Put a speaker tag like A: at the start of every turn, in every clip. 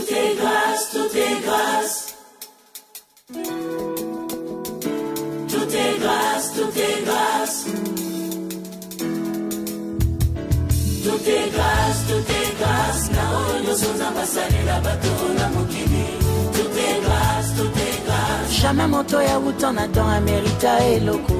A: tout est grâce, tout est grâce. Tout est grâce, tout est grâce. Tout est grâce, tout est grâce. Na oyo sonza basali la bato na mokili. Tout est grâce, tout est grâce.
B: Jamais moto ya wuton Adam amérita eloko.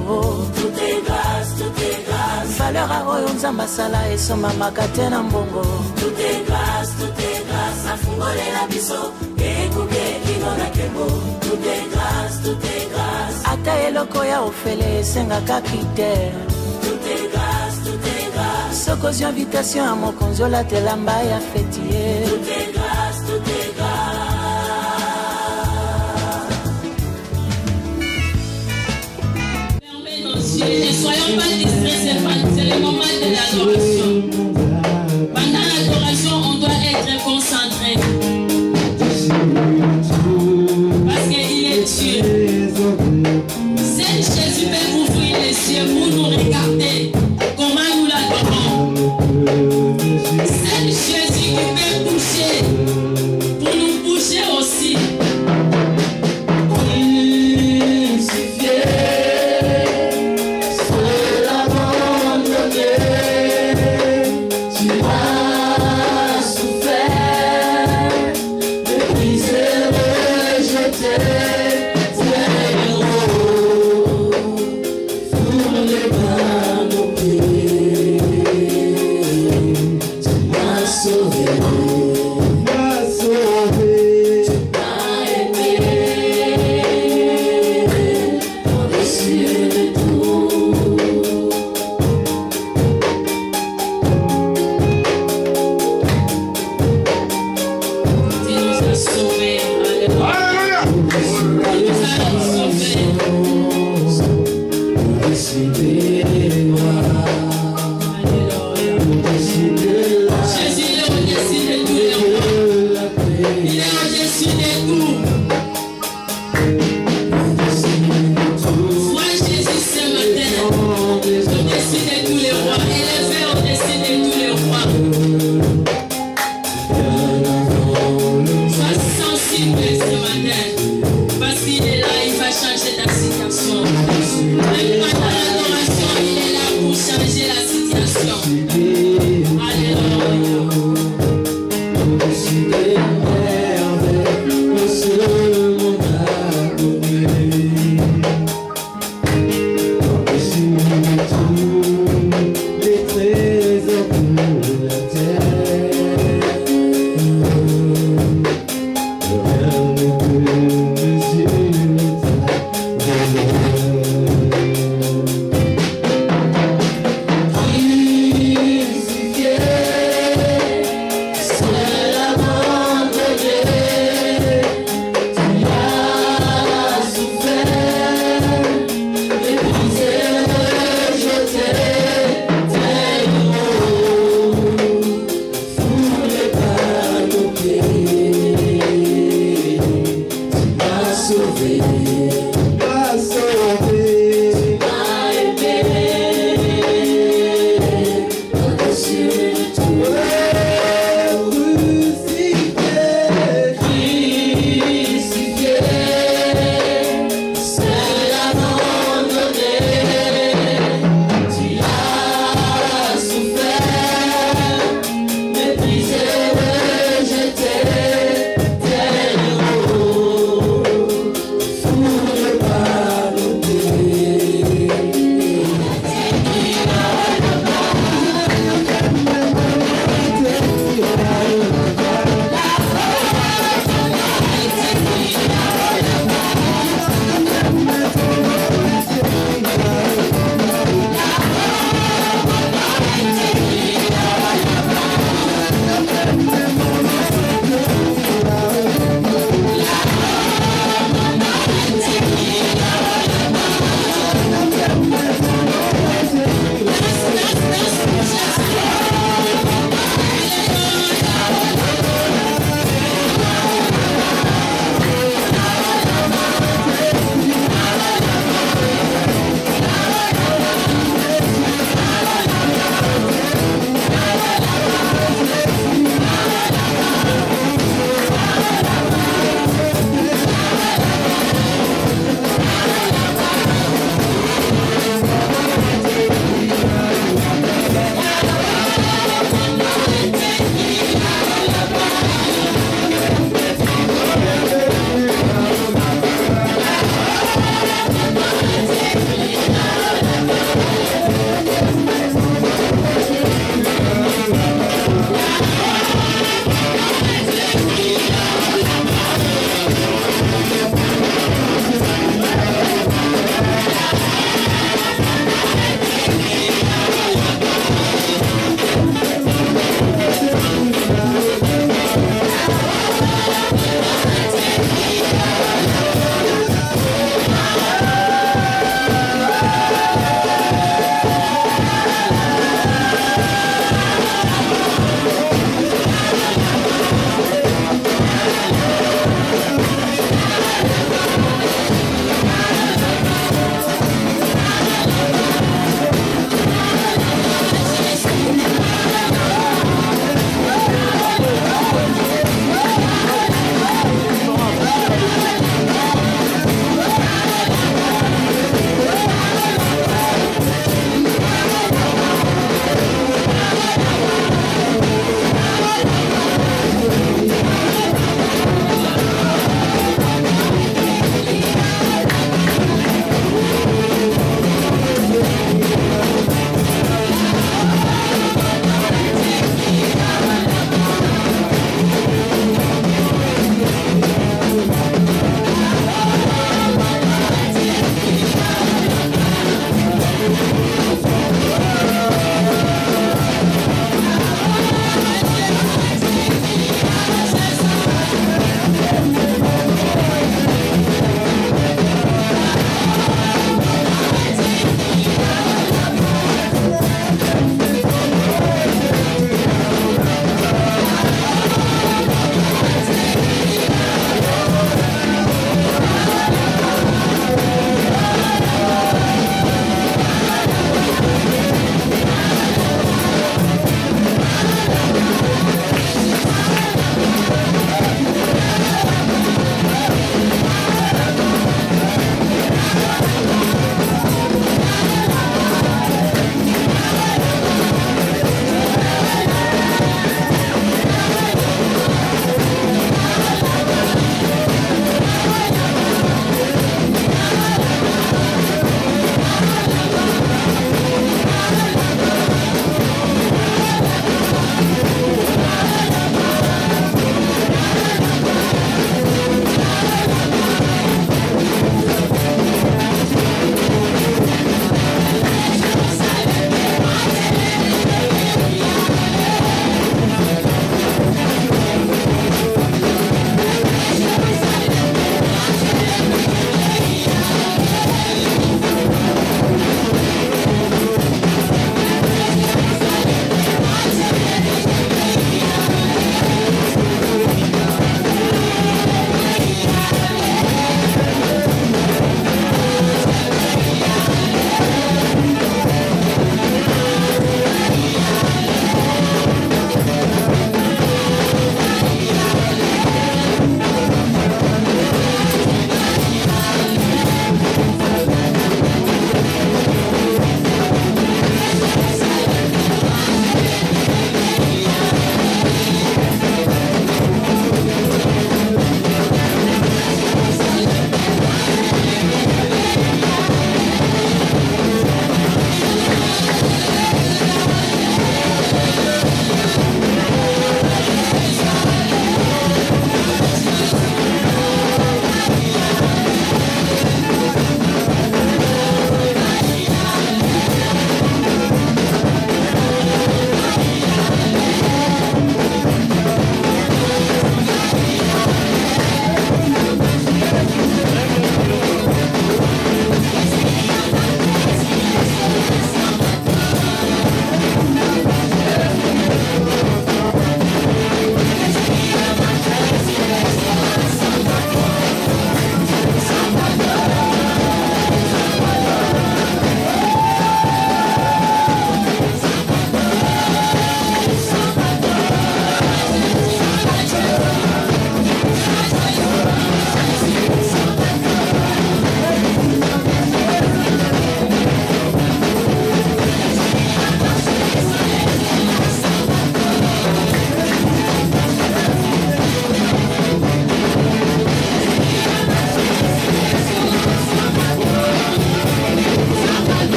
A: Tout est grâce, tout est grâce.
B: Valeur a oyo nzamba sala esoma makate na mbongo.
A: Tout est grâce, tout est grâce. Afungole la biso, ekuke kino na kembo. Tout est grâce, tout est grâce.
B: Ata eloko ya ofele esengaka critère.
A: Tout est grâce, tout est grâce.
B: Sokozi invitation à mokonzi olatela mba ya fetier.
A: Tout est grâce, tout est grâce.
C: Fermez nos yeux, ne soyons pas distraits, c'est le moment de l'adoration. Pendant l'adoration, on doit être concentré. Parce qu'il est Dieu. Seul Jésus peut ouvrir les yeux pour nous regarder. Comment nous l'adorons. Seul Jésus qui peut bouger pour nous bouger aussi.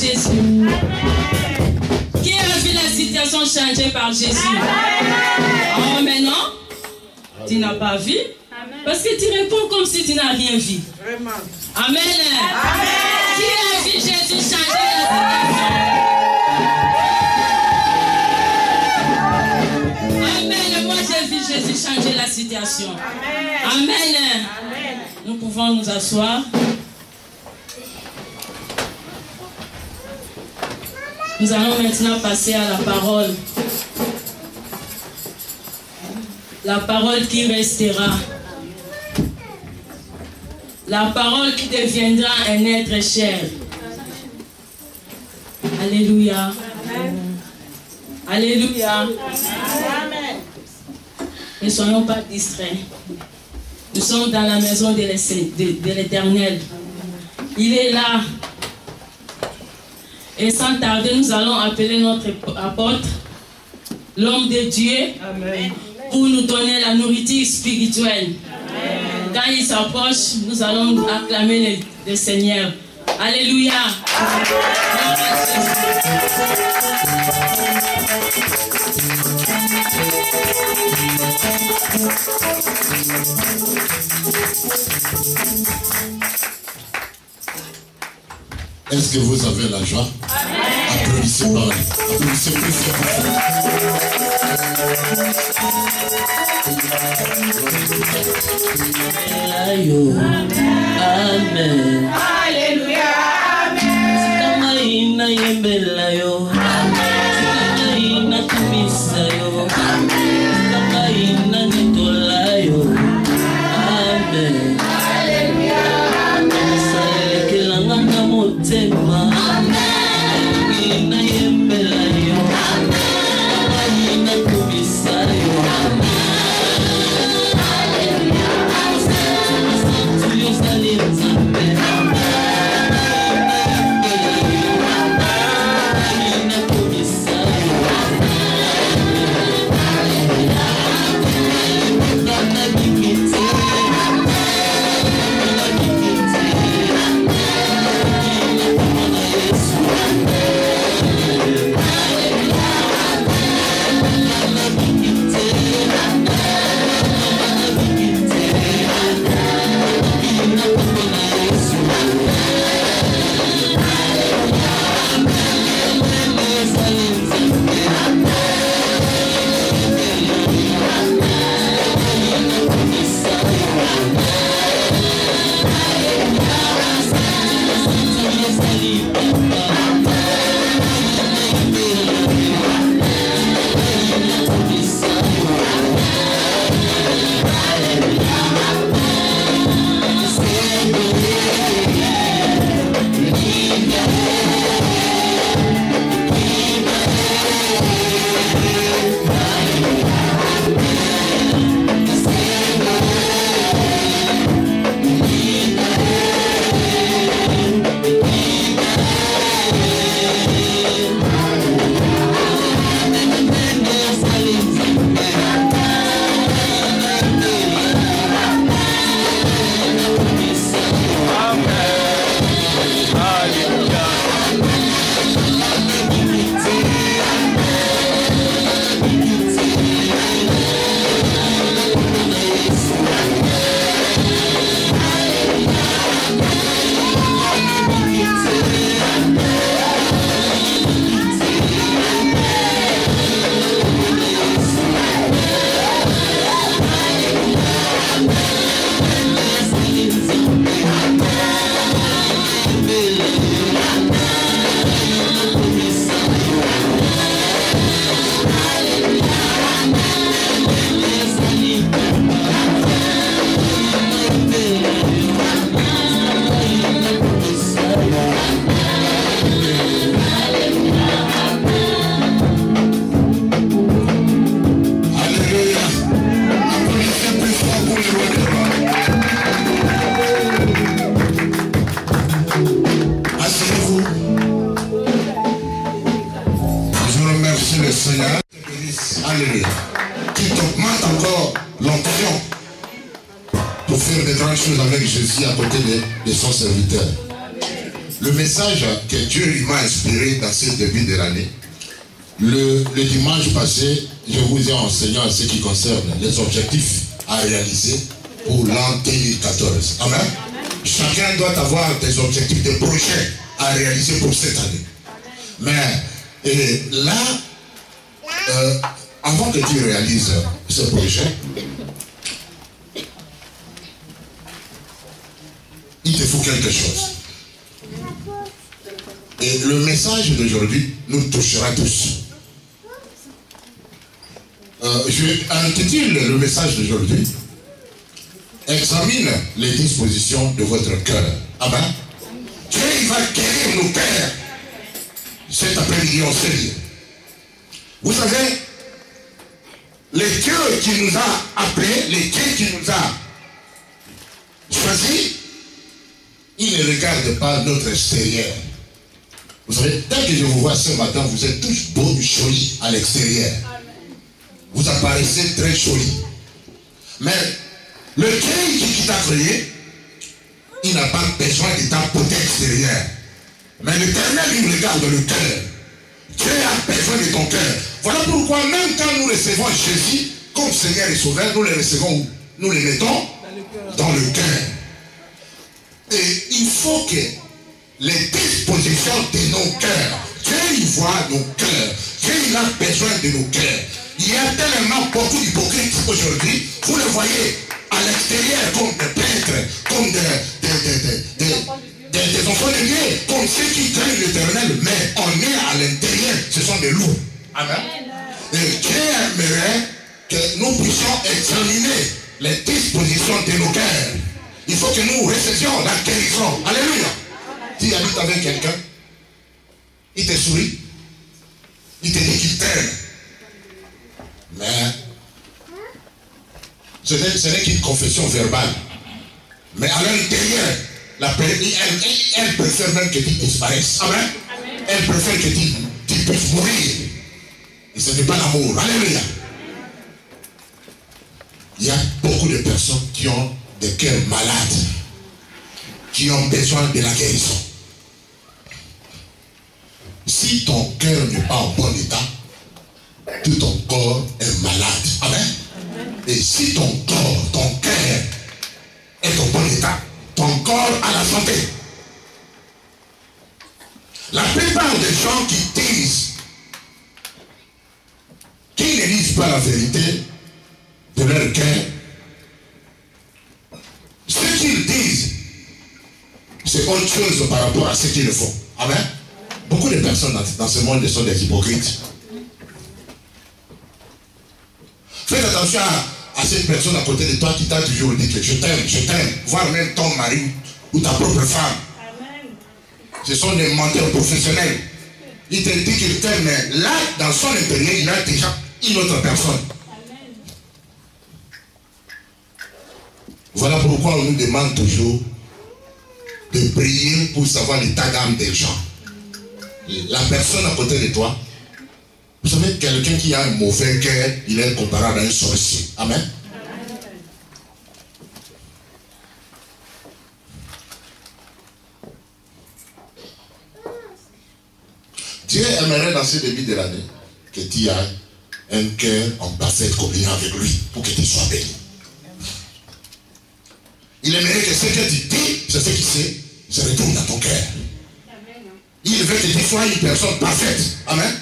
C: Jésus? Qui a vu la situation changée par Jésus? Oh, mais non, tu n'as pas vu. Parce que tu réponds comme si tu n'as rien vu. Amen. Qui a vu Jésus changer la situation? Amen. Moi, j'ai vu Jésus changer la situation. Amen. Nous pouvons nous asseoir. Nous allons maintenant passer à la parole. La parole qui restera. La parole qui deviendra un être cher. Alléluia. Alléluia. Ne soyons pas distraits. Nous sommes dans la maison de l'Éternel. Il est là. Et sans tarder, nous allons appeler notre apôtre, l'homme de Dieu, pour nous donner la nourriture spirituelle. Quand il s'approche, nous allons acclamer le Seigneur. Alléluia.
D: Est-ce que vous avez la joie? Applaudissez par là. Applaudissez plus fort.
B: Amen.
A: Alléluia.
B: Sikamaina yembelayo. Sikamaina kumisayo. Sikamaina nitolayo. Amen.
A: Alléluia.
B: Salekilanga na motema. Sikamaina yembelayo. Sikamaina kumisayo.
D: Alléluia. Qu'il t'augmente encore l'onction pour faire des grandes choses avec Jésus à côté de son serviteur. Le message que Dieu m'a inspiré dans ce début de l'année, le dimanche passé, je vous ai enseigné en ce qui concerne les objectifs à réaliser pour l'an 2014. Amen. Chacun doit avoir des objectifs, des projets à réaliser pour cette année. Mais là, avant que tu réalises ce projet, il te faut quelque chose. Et le message d'aujourd'hui nous touchera tous. Je intitule le message d'aujourd'hui: examine les dispositions de votre cœur. Amen. Dieu va guérir nos cœurs cet après-midi en série. Vous savez, les Dieu qui nous a appelés, les Dieu qui nous a choisis, il ne regarde pas notre extérieur. Vous savez, dès que je vous vois ce matin, vous êtes tous beaux, jolis à l'extérieur. Vous apparaissez très jolis. Mais le Dieu qui t'a créé, il n'a pas besoin de ta beauté extérieure. Mais l'Éternel, il regarde le cœur. Dieu a besoin de ton cœur. Voilà pourquoi même quand nous recevons Jésus comme Seigneur et Sauveur, nous le recevons où? Nous le mettons dans le cœur. Et il faut que les dispositions de nos cœurs, Dieu il voit nos cœurs, Dieu il a besoin de nos cœurs. Il y a tellement beaucoup d'hypocrites aujourd'hui, vous le voyez à l'extérieur comme des peintres, comme des enfants de Dieu, comme ceux qui craignent l'Éternel, mais on est à l'intérieur, ce sont des loups. Amen. Et Dieu aimerait que nous puissions examiner les dispositions de nos cœurs. Il faut que nous recevions la guérison. Alléluia. Tu habites avec quelqu'un, il te sourit, il te dit qu'il t'aime. Mais ce n'est qu'une confession verbale. Mais à l'intérieur, elle préfère même que tu disparaisses. Amen. Elle préfère que tu puisses mourir. Et ce n'est pas l'amour. Alléluia. Il y a beaucoup de personnes qui ont des cœurs malades, qui ont besoin de la guérison. Si ton cœur n'est pas en bon état, tout ton corps est malade. Amen. Et si ton corps, ton cœur est en bon état, ton corps a la santé. La plupart des gens qui disent, qui ne disent pas la vérité de leur cœur, ce qu'ils disent, c'est autre chose par rapport à ce qu'ils font. Amen. Beaucoup de personnes dans ce monde sont des hypocrites. Faites attention à cette personne à côté de toi qui t'a toujours dit que je t'aime, voire même ton mari ou ta propre femme. Amen. Ce sont des menteurs professionnels. Il te dit qu'il t'aime, mais là, dans son intérieur, il a déjà une autre personne. Amen. Voilà pourquoi on nous demande toujours de prier pour savoir l'état d'âme des gens. La personne à côté de toi, vous savez, quelqu'un qui a un mauvais cœur, il est comparable à un sorcier. Amen. Dieu aimerait dans ce début de l'année que tu aies un cœur en parfaite communion avec lui pour que tu sois béni. Il aimerait que ce que tu dis, c'est ce qui se retourne dans ton cœur. Il veut que tu sois une personne parfaite. Amen.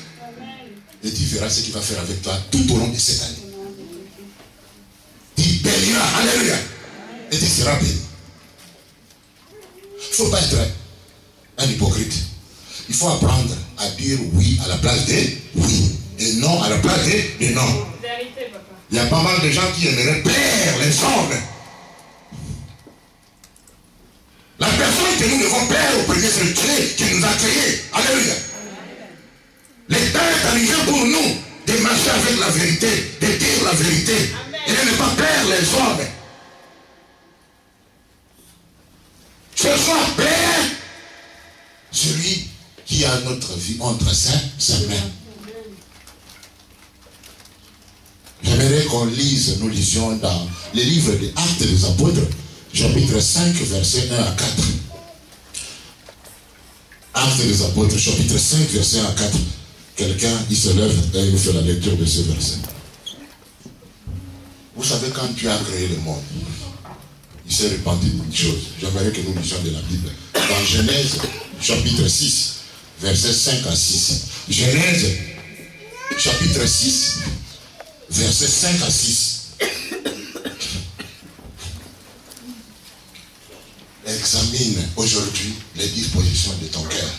D: Et tu verras ce qu'il va faire avec toi tout au long de cette année. Tu béniras. Alléluia. Et tu seras béni. Il ne faut pas être un hypocrite. Il faut apprendre à dire oui à la place de oui. Et non à la place de non. Il y a pas mal de gens qui aimeraient plaire les hommes. La personne que nous devons plaire au premier, c'est Dieu qui nous a créés. Alléluia. Le temps est arrivé pour nous de marcher avec la vérité, de dire la vérité. Amen. Et de ne pas plaire les hommes. Ce soir, plaire celui qui a notre vie entre ses mains. J'aimerais qu'on lise, nous lisions dans les livres des Actes des Apôtres, chapitre 5, versets 1 à 4. Actes des Apôtres, chapitre 5, verset 1 à 4. Quelqu'un, il se lève et il nous fait la lecture de ce verset. Vous savez, quand Dieu a créé le monde, il s'est répandu d'une chose. J'aimerais que nous lisions de la Bible. Dans Genèse, chapitre 6, verset 5 à 6. Genèse, chapitre 6, verset 5 à 6. Examine aujourd'hui les dispositions de ton cœur.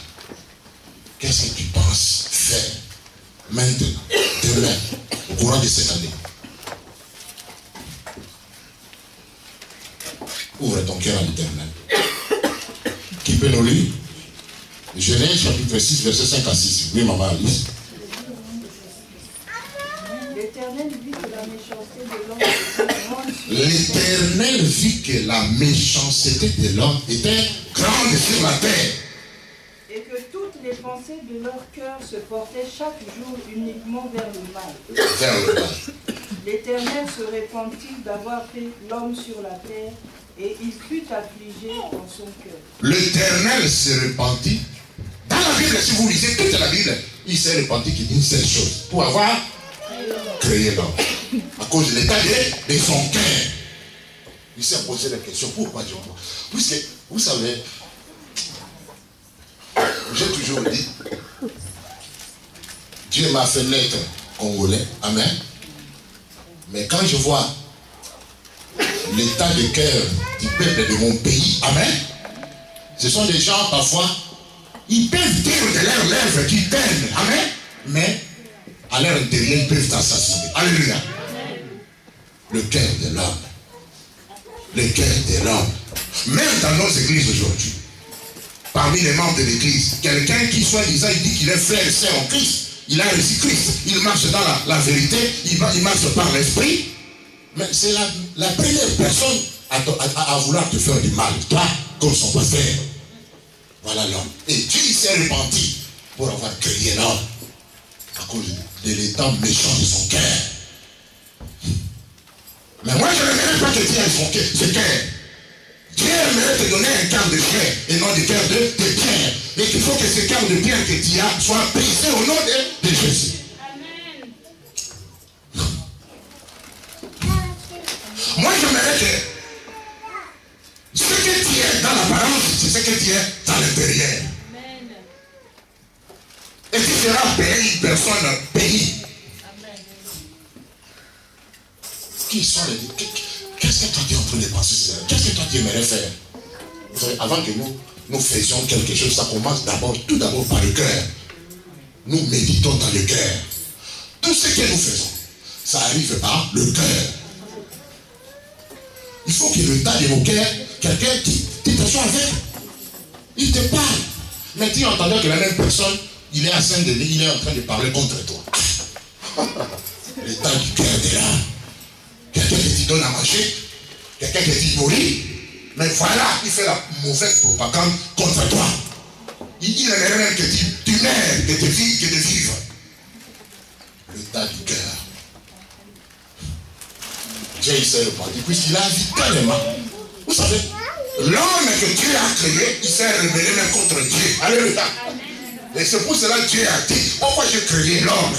D: Qu'est-ce que tu penses faire maintenant, demain, au courant de cette année? Ouvre ton cœur à l'Éternel. Qui peut nous lire? Genèse chapitre 6, verset 5 à 6. Oui, maman Alice.
E: L'Éternel vit que la méchanceté de l'homme était grande.
D: L'Éternel vit que la méchanceté de l'homme était grande sur la terre.
E: Et que toutes les pensées de leur cœur se portaient chaque jour uniquement vers le mal.
D: Vers le mal.
E: L'Éternel se répandit d'avoir fait l'homme sur la terre, et il fut affligé dans son cœur.
D: L'Éternel se repentit. Dans la Bible, si vous lisez toute la Bible, il s'est repenti qu'il dit une seule chose. Pour avoir créé l'homme. À cause de l'état de son cœur. Il s'est posé la question, pourquoi Dieu? Puisque, vous savez, j'ai toujours dit, Dieu m'a fait naître congolais. Amen. Mais quand je vois l'état de cœur du peuple de mon pays, amen, ce sont des gens parfois, ils peuvent dire de leurs lèvres qu'ils t'aiment, amen, mais à leur intérieur ils peuvent t'assassiner. Alléluia. Le cœur de l'homme, le cœur de l'homme, même dans nos églises aujourd'hui, parmi les membres de l'église, quelqu'un qui soi-disant il dit qu'il est frère et sœur en Christ, il a reçu Christ, il marche dans la vérité, il marche par l'esprit. Mais c'est la première personne à vouloir te faire du mal. Toi, comme son pasteur. Voilà l'homme. Et Dieu s'est repenti pour avoir créé l'homme à cause de l'état méchant de son cœur. Mais moi, je n'aimerais pas que Dieu ait ce cœur. Dieu aimerait te donner un cœur de pierre et non de cœur de pierre. Et qu'il faut que ce cœur de pierre que tu as soit brisé au nom de Jésus. Moi, j'aimerais que ce que tu es dans l'apparence, c'est ce que tu es dans l'intérieur. Et tu seras payé une personne payée. Qui sont les... Qu'est-ce que toi tu es en train de penser? Qu'est-ce que toi tu aimerais faire? Vous savez, avant que nous faisions quelque chose, ça commence tout d'abord par le cœur. Nous méditons dans le cœur. Tout ce que nous faisons, ça arrive par le cœur. Il faut que le tas de nos cœurs, quelqu'un qui te soit avec, il te parle. Mais tu entends que la même personne, il est à Saint-Denis, il est en train de parler contre toi. Le tas du cœur de l'âme. Quelqu'un qui te donne à manger, quelqu'un qui te nourrit, mais voilà, il fait la mauvaise propagande contre toi. Il aimerait même que tu meurs, que de vivre. Le tas du cœur. Dieu s'est répandu, puisqu'il a vu tellement. Vous savez, l'homme que Dieu a créé, il s'est rebellé même contre Dieu. Alléluia. Et c'est pour cela que Dieu a dit, pourquoi j'ai créé l'homme?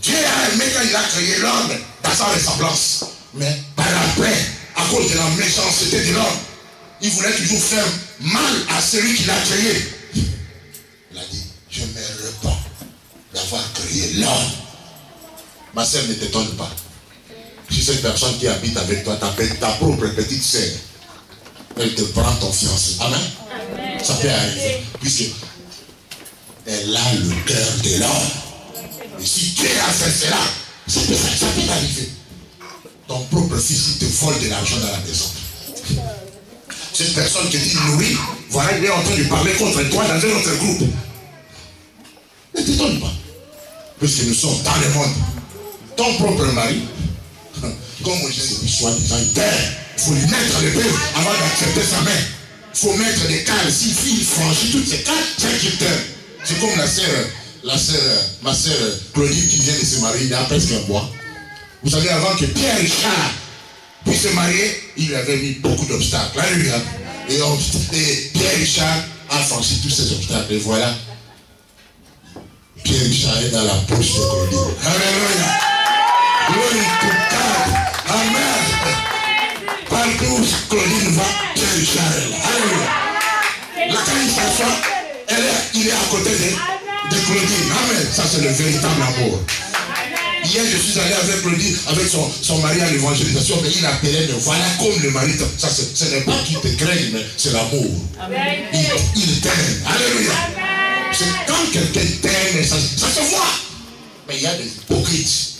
D: Dieu a aimé quand il a créé l'homme dans sa ressemblance. Mais par après, à cause de la méchanceté de l'homme, il voulait toujours faire mal à celui qui l'a créé. Il a dit, je me repens d'avoir créé l'homme. Ma sœur, ne t'étonne pas. Si cette personne qui habite avec toi, ta propre petite sœur, elle te prend ton fiancé. Amen. Amen. Ça peut arriver. Puisque elle a le cœur de l'homme. Et si Dieu a fait cela, ça peut arriver. Ton propre fils, il te vole de l'argent dans la maison. Cette personne qui dit nourrit, voilà, il est en train de parler contre toi dans un autre groupe. Ne t'étonne pas. Puisque nous sommes dans le monde. Ton propre mari, comme Moïse dit, soi-disant, il faut lui mettre le peu avant d'accepter sa main. Il faut mettre des cales. S'il franchit toutes ces cales, c'est qu'il t'aime. C'est comme ma sœur Claudine qui vient de se marier, il y a presque un mois. Vous savez, avant que Pierre Richard puisse se marier, il avait mis beaucoup d'obstacles. Alléluia. Et Pierre Richard a franchi tous ces obstacles. Et voilà, Pierre Richard est dans la poche de Claudine. Alléluia. Glory to God. Amen. Partout Claudine va, Pierre Richard est là. Alléluia. Là, quand il s'assoit, il est à côté de Claudine. Amen. Ça, c'est le véritable amour. Hier, je suis allé avec Claudine, avec son mari à l'évangélisation, mais il appelait, mais voilà comme le mari. Ça, ce n'est pas qu'il te craigne, mais c'est l'amour. Il t'aime. Alléluia. C'est quand quelqu'un t'aime, ça se voit. Mais il y a des hypocrites.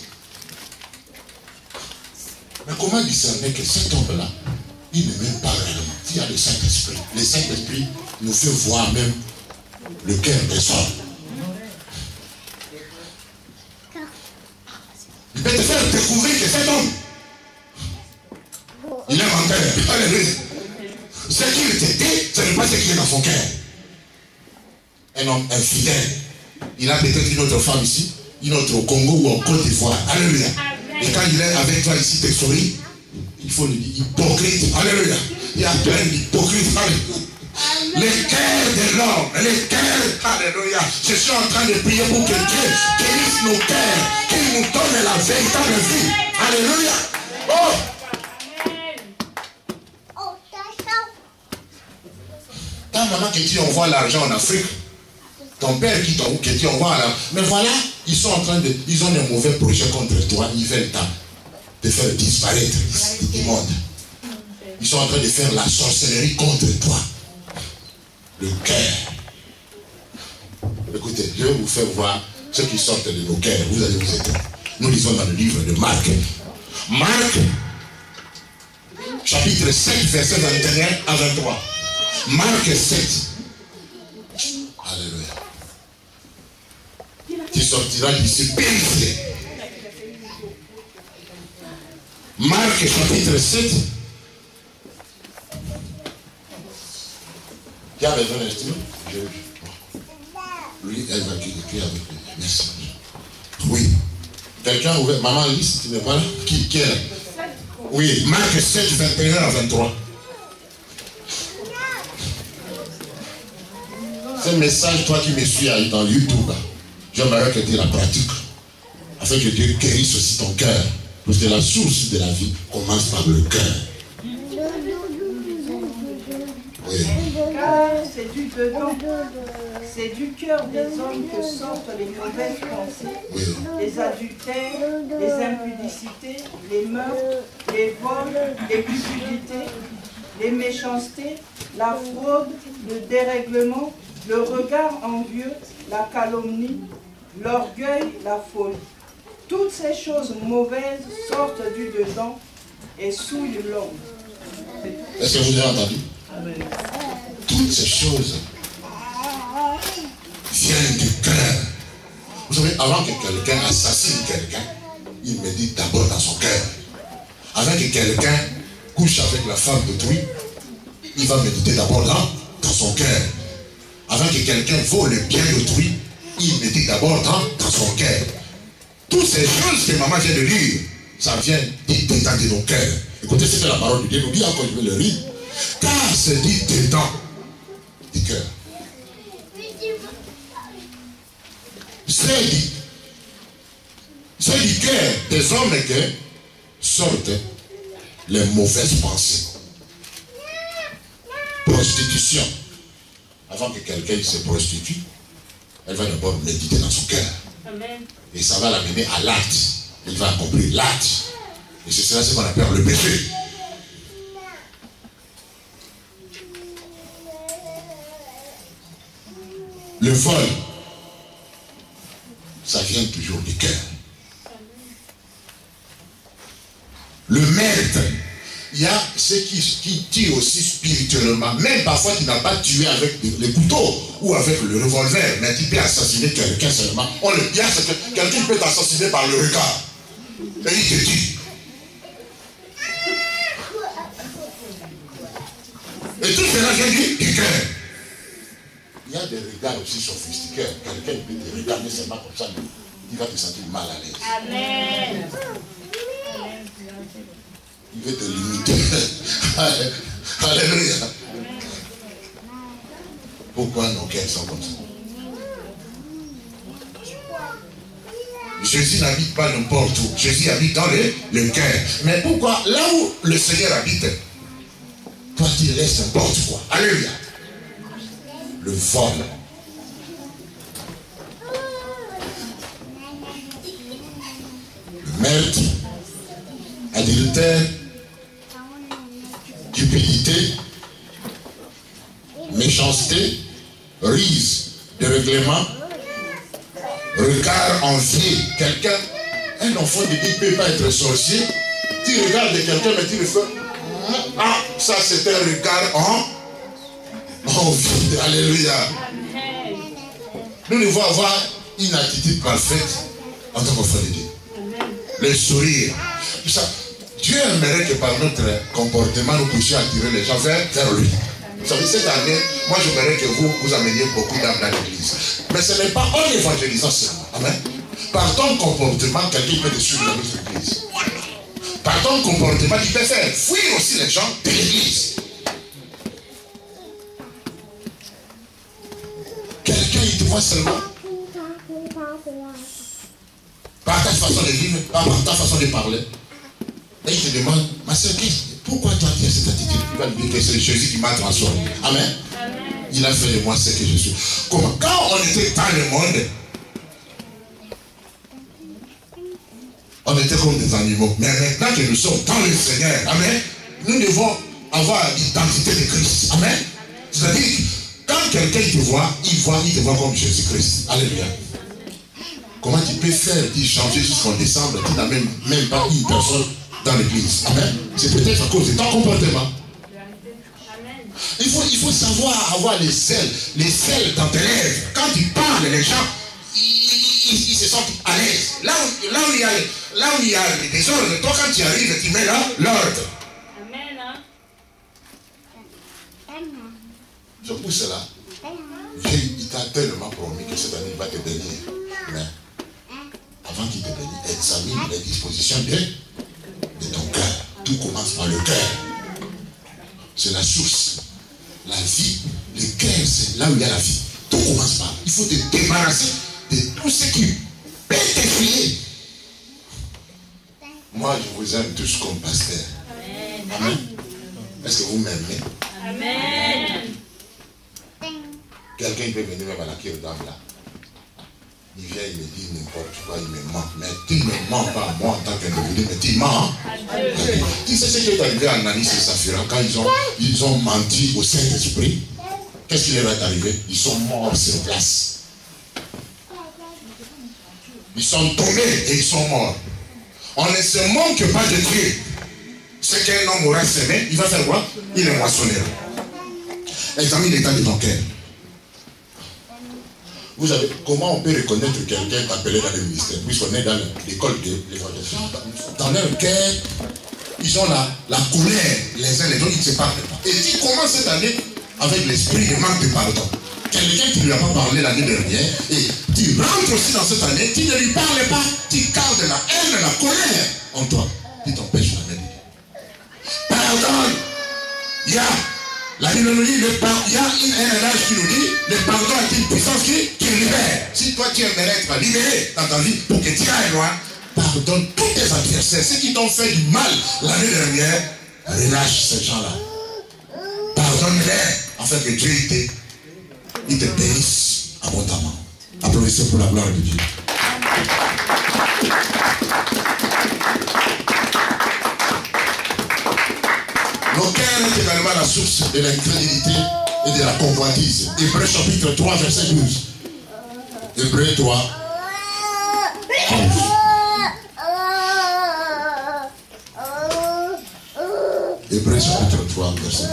D: Mais comment discerner que cet homme-là, il ne m'aime pas réellement? Il y a le Saint-Esprit. Le Saint-Esprit nous fait voir même le cœur des hommes. Il peut te faire découvrir que cet homme, il est menteur. Alléluia. Ce qu'il te dit, ce n'est pas ce qui est dans son cœur. Un homme infidèle. Il a peut-être une autre femme ici, une autre au Congo ou en Côte d'Ivoire. Alléluia. Et quand il est avec toi ici, te sourit, il faut lui dire hypocrite. Alléluia. Il y a plein d'hypocrites. Les cœurs de l'homme, les cœurs, alléluia. Je suis en train de prier pour que Dieu guérisse nos cœurs, qu'il nous donne la véritable vie. Alléluia. Oh! Ta maman qui dit envoie l'argent en Afrique, ton père qui dit envoie l'argent. Mais voilà, ils sont en train de, ils ont des mauvais projets contre toi, ils veulent te faire disparaître du monde. Ils sont en train de faire la sorcellerie contre toi. Le cœur. Écoutez, je vais vous faire voir ce qui sortent de nos cœurs. Vous allez vous étonner. Nous lisons dans le livre de Marc. Marc, chapitre 7, verset 21 à 23. Marc 7. Alléluia. Tu sortiras d'ici purifié. Marc chapitre 7. Qui a besoin d'un stylo? Oui, elle va écrire avec lui. Merci. Oui. Quelqu'un ouvert. Maman Alice, tu n'es pas là? Qui est là? Oui, Marc 7, 21 à 23. Ce message, toi qui me suis dans YouTube, j'aimerais que tu la pratiques. Afin que Dieu guérisse aussi ton cœur. Parce que la source de la vie commence par le cœur. Oui.
E: Car c'est du dedans, c'est du cœur des hommes que sortent les mauvaises pensées,
D: Oui.
E: les adultères, les impudicités, les meurtres, les vols, les cupidités, les méchancetés, la fraude, le dérèglement, le regard envieux, la calomnie, l'orgueil, la folie. Toutes ces choses mauvaises sortent du dedans et souillent l'homme.
D: Est-ce que vous avez entendu? Toutes ces choses viennent du cœur. Vous savez, avant que quelqu'un assassine quelqu'un, il médite d'abord dans son cœur. Avant que quelqu'un couche avec la femme d'autrui, il va méditer d'abord dans son cœur. Avant que quelqu'un vole le bien d'autrui, il médite d'abord dans son cœur. Toutes ces choses que maman vient de lire, ça vient dit dedans de nos cœurs. Écoutez ce que la parole de Dieu nous dit, encore je vais le lire. Car c'est dit dedans du cœur. C'est du cœur des hommes que sortent les mauvaises pensées. Prostitution. Avant que quelqu'un se prostitue, elle va d'abord méditer dans son cœur.
C: Amen.
D: Et ça va l'amener à l'acte. Il va accomplir l'acte. Et c'est cela ce qu'on appelle le péché. Le vol, ça vient toujours du cœur. Le meurtre, il y a ceux qui tuent aussi spirituellement. Même parfois tu n'as pas tué avec le couteau ou avec le revolver, mais tu peux assassiner quelqu'un seulement. Il y a quelqu'un qui peut t'assassiner par le regard. Et il te tue. Et tout cela vient du cœur. Il y a des regards aussi sophistiqués. Quelqu'un peut te regarder seulement comme ça, il va te sentir mal à l'aise.
C: Amen.
D: Il veut te limiter. Alléluia. Pourquoi nos cœurs sont comme ça? Jésus n'habite pas n'importe où. Jésus habite dans le cœur. Mais pourquoi? Là où le Seigneur habite, toi tu laisses n'importe quoi. Alléluia. Le vol. Le meurtre. Adultère. Cupidité. Méchanceté. Rise. Dérèglement. Regard envié. Quelqu'un, un enfant de Dieu ne peut pas être sorcier. Tu regardes quelqu'un, mais tu le fais. Ah, ça c'est un regard en vide. Alléluia. Nous devons avoir une attitude parfaite en tant qu'enfant de Dieu. Le sourire. Ça, Dieu aimerait que par notre comportement, nous puissions attirer les gens vers lui. Vous savez, cette année, moi j'aimerais que vous ameniez beaucoup d'âmes dans l'église. Mais ce n'est pas en évangélisant seulement. Amen. Par ton comportement, quelqu'un peut te suivre dans notre église. Par ton comportement, tu peux faire fuir aussi les gens de l'église. Quelqu'un, il te voit seulement par ta façon de vivre, par ta façon de parler. Et il te demande, ma soeur, pourquoi toi tu as cette attitude? Tu vas lui dire que c'est Jésus qui m'a transformé. Amen. Il a fait de moi ce que je suis. Comment? Quand on était dans le monde, on était comme des animaux. Mais maintenant que nous sommes dans le Seigneur, amen, nous devons avoir l'identité de Christ. Amen. C'est-à-dire, quand quelqu'un te voit, il te voit comme Jésus-Christ. Alléluia. Comment tu peux faire d'y changer jusqu'en décembre? Tu n'as même pas une personne dans l'église. Amen. C'est peut-être à cause de ton comportement. Il faut savoir avoir les selles dans tes lèvres. Quand tu parles, les gens, ils se sentent à l'aise. Là où il y a le désordre, toi quand tu arrives, tu mets là l'ordre. C'est pour cela. Il t'a tellement promis que cette année il va te bénir. Mais avant qu'il te bénisse, examine les dispositions de ton cœur. Tout commence par le cœur. C'est la source. La vie, le cœur, c'est là où il y a la vie. Tout commence par. Il faut te débarrasser de tout ce qui peut t'effrayer. Moi, je vous aime tous comme pasteur. Amen. Est-ce que vous m'aimez? Amen. Quelqu'un peut venir même à la cure d'âme là. Il vient, il me dit n'importe quoi, il me ment. Mais tu ne me mens pas, moi en tant qu'individu, mais tu mens. Tu sais ce qui est arrivé à Ananis et Saphira quand ils ont menti au Saint-Esprit? Qu'est-ce qui leur est arrivé? Ils sont morts sur place. Ils sont tombés et ils sont morts. On ne se manque pas de Dieu. Ce qu'un homme aura semé, il va faire quoi? Il le moissonnera. Examine l'état de ton cœur. Vous savez, comment on peut reconnaître quelqu'un appelé dans le ministère? Puisqu'on est dans l'école de l'évangélisation. Dans leur cœur, ils ont la colère les uns les autres, ils ne se parlent pas. Et tu commences cette année avec l'esprit de manque de pardon. Quelqu'un qui ne lui a pas parlé l'année dernière, et tu rentres aussi dans cette année, tu ne lui parles pas, tu gardes la haine, la colère en toi, qui t'empêche la main de Dieu. Pardonne! La Bible nous dit, il y a un adage qui nous dit, le pardon est une puissance qui libère. Si toi tu aimerais être libéré dans ta vie pour que tu ailles loin, pardonne tous tes adversaires. Ceux qui t'ont fait du mal l'année dernière, relâche ces gens-là. Pardonne-les afin que Dieu il te bénisse abondamment. Applaudissez pour la gloire de Dieu. Nos cœurs est également la source de l'incrédulité et de la convoitise. Hébreux chapitre 3, verset 12. Hébreux 3, 11. Hébreux chapitre 3, verset 12.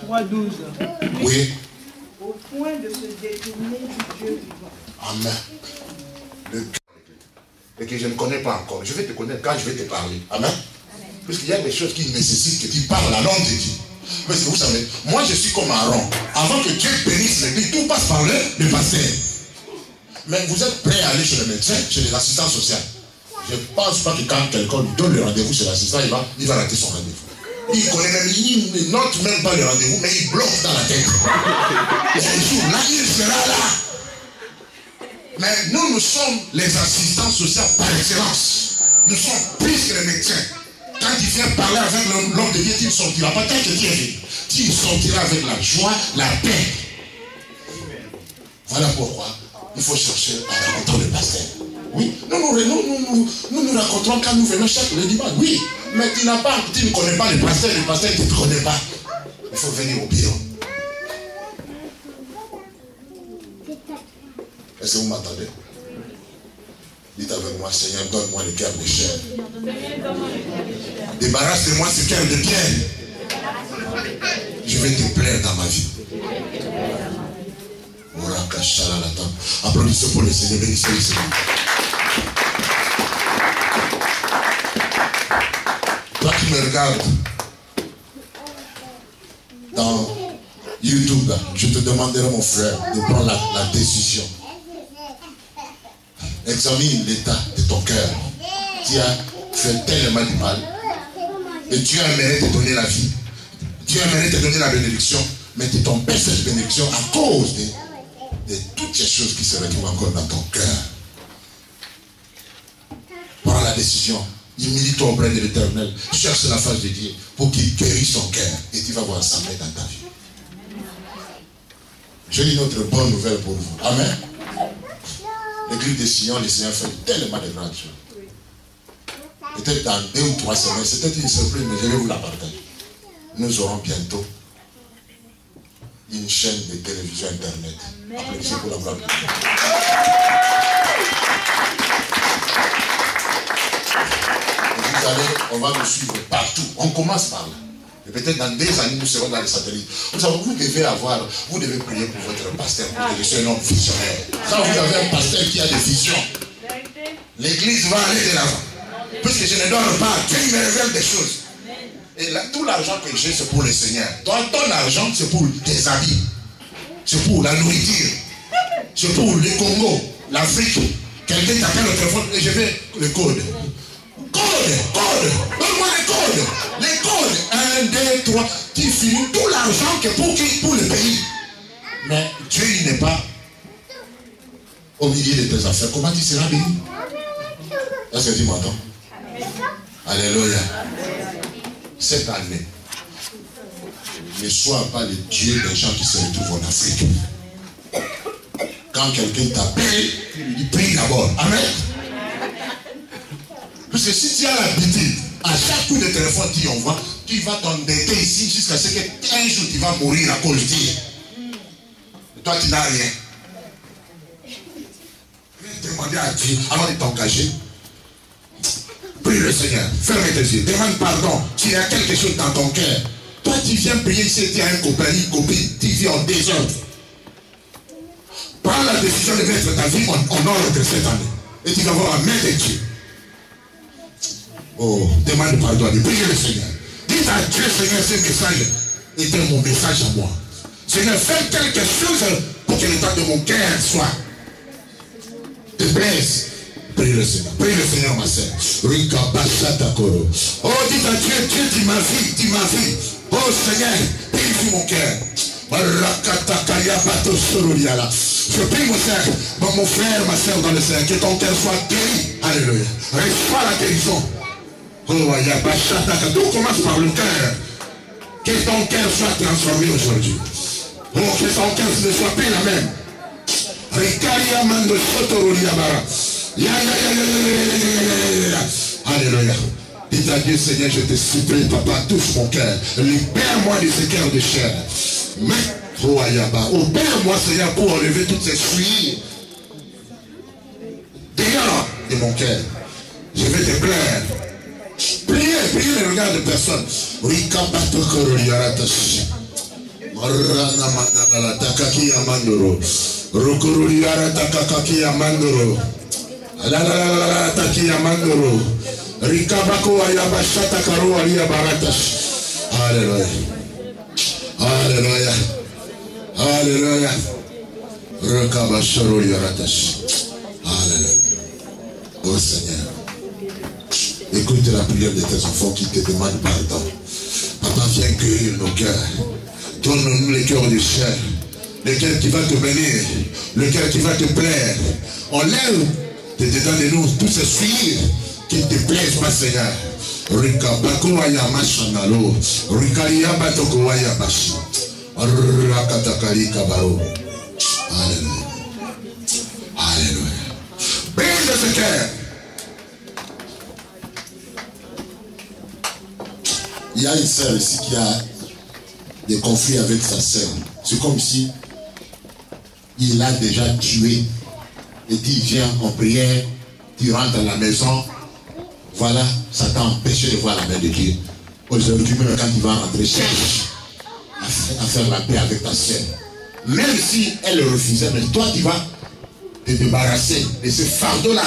E: 3:12.
D: Oui.
E: Au point de se détourner du Dieu vivant.
D: Amen. Et que je ne connais pas encore. Je vais te connaître quand je vais te parler. Amen. Parce qu'il y a des choses qui nécessitent que tu parles la langue de Dieu. Parce que vous savez, moi je suis comme Aaron. Avant que Dieu bénisse l'église, tout passe par le pasteur. Mais vous êtes prêts à aller chez le médecin, chez les assistants sociaux. Je ne pense pas que quand quelqu'un lui donne le rendez-vous chez l'assistant, il va rater son rendez-vous. Il connaît même, il ne note même pas le rendez-vous, mais il bloque dans la tête. Et un jour, là, il sera là. Mais nous sommes les assistants sociaux par excellence. Nous sommes plus que les médecins. Quand il vient parler avec l'homme de Dieu, il ne sortira pas. Tant que Dieu est venu, il sortira avec la joie, la paix. Voilà pourquoi il faut chercher à rencontrer le pasteur. Oui, nous rencontrons quand nous venons chaque le dimanche. Oui, mais tu ne connais pas le pasteur qui ne te connaît pas. Il faut venir au bureau. Est-ce que vous m'entendez? Dites avec moi, Seigneur, donne-moi le cœur de chair. Débarrasse-moi ce cœur de pierre. Je vais te plaire dans ma vie. Applaudissez pour le Seigneur, bénissez le Seigneur. Toi qui me regardes dans YouTube, je te demanderai, mon frère, de prendre la décision. Examine l'état de ton cœur. Tu as fait tellement de mal. Et Dieu aimerait te donner la vie. Dieu aimerait te donner la bénédiction. Mais tu tombes cette bénédiction à cause de toutes ces choses qui se retrouvent encore dans ton cœur. Prends la décision. Humilie-toi auprès de l'Éternel. Cherche la face de Dieu pour qu'il guérisse ton cœur. Et tu vas voir ça dans ta vie. J'ai une autre bonne nouvelle pour vous. Amen. L'église de Sion, le Seigneur fait tellement de grandes choses. Peut-être dans 2 ou 3 semaines, c'était une surprise, mais je vais vous la partager. Nous aurons bientôt une chaîne de télévision internet. Applaudissez pour la gloire de Dieu. Et vous allez, on va nous suivre partout. On commence par là. Et peut-être dans 2 années, nous serons dans les satellites. Vous savez, vous devez prier pour votre pasteur, pour que je sois un homme visionnaire. Quand vous avez un pasteur qui a des visions, l'église va aller de l'avant. Puisque je ne dors pas, Dieu me révèle des choses. Et là, tout l'argent que j'ai, c'est pour le Seigneur. Toi, ton argent, c'est pour tes habits. C'est pour la nourriture. C'est pour le Congo, l'Afrique. Quelqu'un t'appelle au téléphone et je vais le code. Code. Donne-moi les codes. Les codes. 1, 2, 3. Tu finis tout l'argent que pour le pays. Mais Dieu, il n'est pas au milieu de tes affaires. Comment tu seras béni? Est-ce que tu m'entends? Alléluia. Cette année, ne sois pas le Dieu des gens qui se retrouvent en Afrique. Quand quelqu'un t'appelle, tu lui dis prie d'abord. Amen. Parce que si tu as l'habitude, à chaque coup de téléphone tu envoies, tu vas t'endetter ici jusqu'à ce qu'un jour tu vas mourir à cause de Dieu. Et toi tu n'as rien. Demandez à Dieu avant de t'engager. Prie le Seigneur, ferme tes yeux, demande pardon. S'il y a quelque chose dans ton cœur, toi tu viens prier ici, tu as un copain, une copine, tu vis en désordre. Prends la décision de mettre ta vie en ordre cette année. Et tu vas voir la main de Dieu. Oh, demande pardon, prie le Seigneur. Dis à Dieu, Seigneur, ce message était mon message à moi. Seigneur, fais quelque chose pour que l'état de mon cœur soit te plaise. Prie le Seigneur, ma sœur. Oh, dis à Dieu, Dieu, tu m'as vu. Oh Seigneur, purifie mon cœur. Je prie mon frère, ma sœur dans le Seigneur, que ton cœur soit guéri. Alléluia. Reçois la guérison. Oh, tout commence par le cœur. Que ton cœur soit transformé aujourd'hui. Oh, que ton cœur ne soit plus la même. Alléluia. Dis à Dieu, Seigneur, je te supplie, papa, touche mon cœur. Libère-moi de ce cœur de chair. Opère-moi, Seigneur, pour enlever toutes ces souillures. Dehors de mon cœur. Je vais te plaire. Priez le regard de personne. Alléluia. Alléluia. Alléluia. Alléluia. Oh Seigneur. Écoute la prière de tes enfants qui te demandent pardon. Papa, viens cueillir nos cœurs. Donne-nous les cœurs du ciel. Le cœur qui va te bénir. Le cœur qui va te plaire. Enlève de dedans de nous tous ces filles qui ne te plaisent pas, Seigneur. Rika bakuwaya mashanalo. Rikaria batokowaya bashi. Rakatakari kabaro. Alléluia. Alléluia. Bénis ce cœur. Il y a une sœur ici qui a des conflits avec sa sœur. C'est comme si il l'a déjà tué. Et dit, viens en prière, tu rentres à la maison. Voilà, ça t'a empêché de voir la main de Dieu. Aujourd'hui, même quand tu vas rentrer, cherche à faire la paix avec ta sœur. Même si elle le refusait, mais toi, tu vas te débarrasser de ce fardeau-là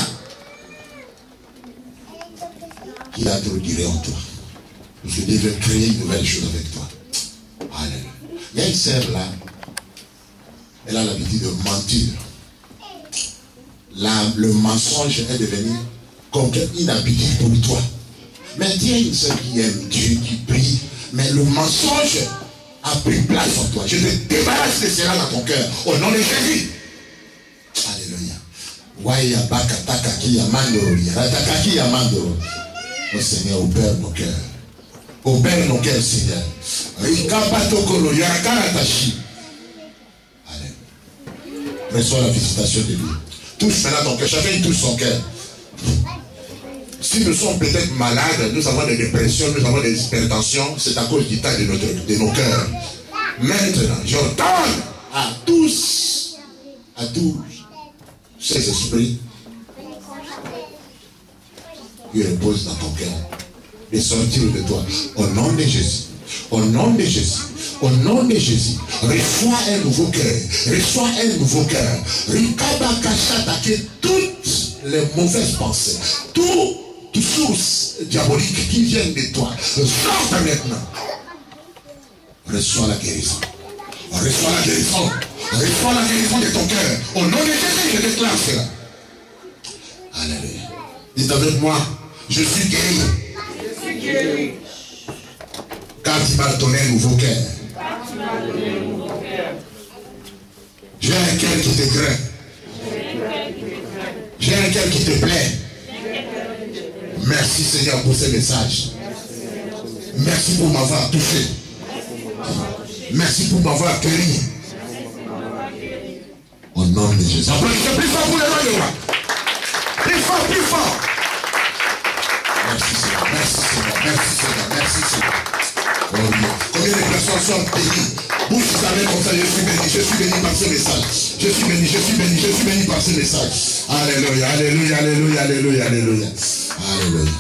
D: qu'il a introduit en toi. Je devais créer une nouvelle chose avec toi. Alléluia. Il y a une sœur là, elle a l'habitude de mentir. Le mensonge est devenu comme une habitude pour toi. Mais il y a une sœur qui aime Dieu, qui prie, mais le mensonge a pris place en toi. Je te débarrasse de cela dans ton cœur, au nom de Jésus. Alléluia. Waya bakataka ki yamandoro, yarataka ki yamandoro. Oh Seigneur, opère nos cœurs. Opère nos cœurs, Seigneur. Rikabatokolo, yarakaratashi. Alléluia. Reçois la visitation de Dieu. Touche maintenant ton cœur. Chacun il touche son cœur. Si nous sommes peut-être malades, nous avons des dépressions, nous avons des hypertensions, c'est à cause du temps de nos cœurs. Maintenant, j'ordonne à tous ces esprits qui reposent dans ton cœur, de sortir de toi. Au nom de Jésus. Au nom de Jésus. Au nom de Jésus. Reçois un nouveau cœur. Reçois un nouveau cœur. Que toutes les mauvaises pensées, toutes sources diaboliques qui viennent de toi, sortent maintenant. Reçois la guérison. Reçois la guérison. Reçois la guérison de ton cœur. Au nom de Jésus, je déclare cela. Alléluia. Dites avec moi, je suis guéri.
E: Je suis guéri.
D: Car tu m'as donné un nouveau cœur. J'ai un cœur qui te craint. J'ai un cœur qui te plaît. Merci Seigneur pour ces messages. Merci pour m'avoir touché. Merci pour m'avoir accueilli. Au nom de Jésus. Applaudissez plus fort pour les mains de moi. Plus fort, plus fort. Merci Seigneur, merci Seigneur, merci Seigneur, merci Seigneur. Oh Dieu. Combien de personnes sont bénies? Vous savez comme ça, je suis béni par ce message. Je suis béni par ce message. Alléluia, alléluia, alléluia, alléluia, alléluia. Alléluia.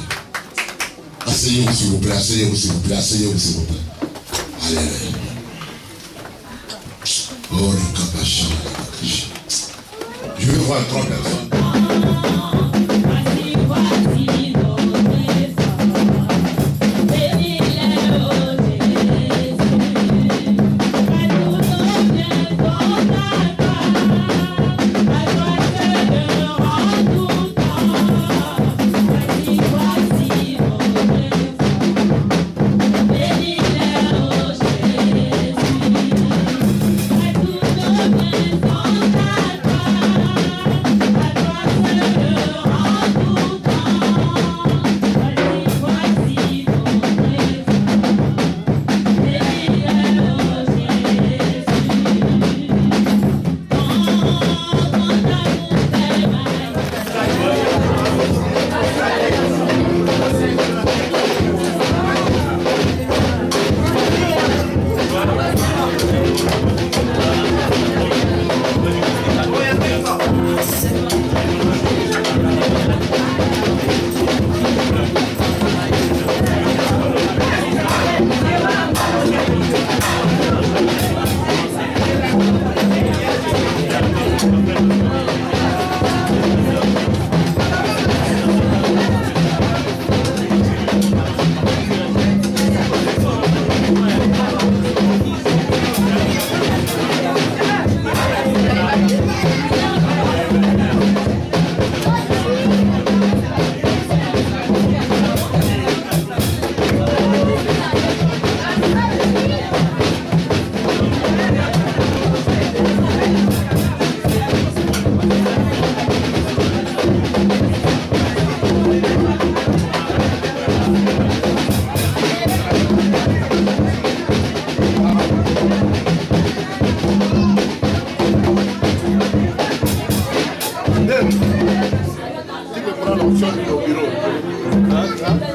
D: Asseyez-vous s'il vous plaît, asseyez-vous s'il vous plaît, asseyez-vous s'il vous plaît. Alléluia. Oh, je veux voir 3 personnes.
F: Bye.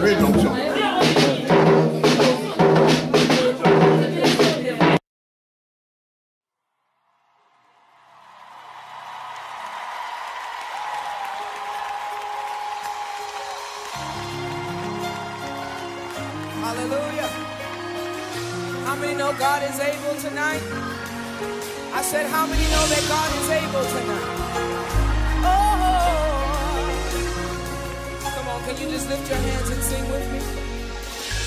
D: Rédemption.
F: Hallelujah. How many know God is able tonight? I said, how many know that God is able tonight? Oh, come on, can you just lift your hands and sing with me?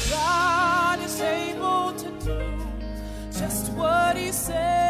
F: God is able to do just what He said.